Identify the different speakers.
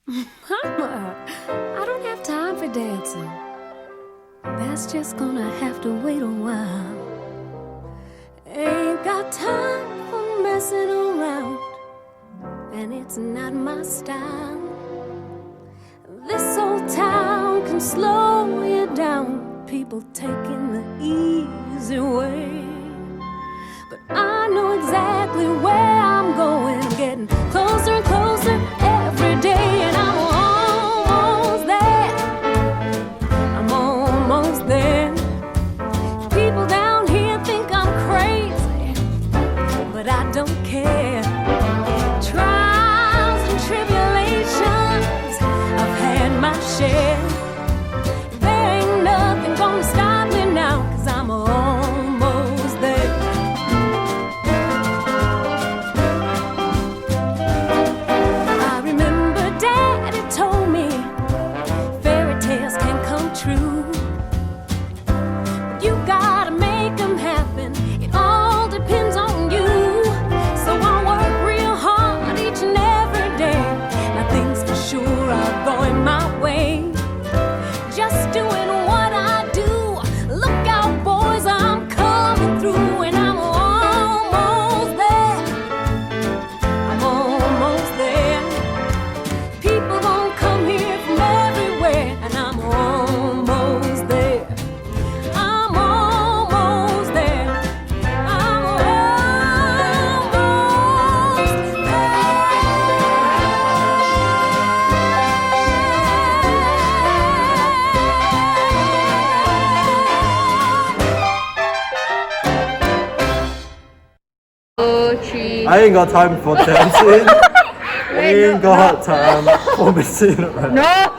Speaker 1: Mama, I don't have time for dancing. That's just gonna have to wait a while. Ain't got time for messing around, and it's not my style. This old town can slow you down, people taking the easy way. But I know exactly where I'm going. I'm getting closer and closer every day, and I'm almost there. I'm almost there. People down here think I'm crazy, but I don't care. Trials and tribulations, I've had my share. There ain't nothing gonna stop me now, 'cause I'm almost there. I remember Daddy told me fairy tales can come true, but you gotta make them happen. It all depends on you. So I work real hard each and every day. Now things for sure are going my way. Just doing what I do. Look out, boys, I'm coming through, and I'm almost there. I'm almost there. People gon' come here from everywhere, and I'm almost there. I'm almost there. I'm almost
Speaker 2: Three.
Speaker 3: I ain't got time for dancing. I ain't got time for messing around.
Speaker 2: No.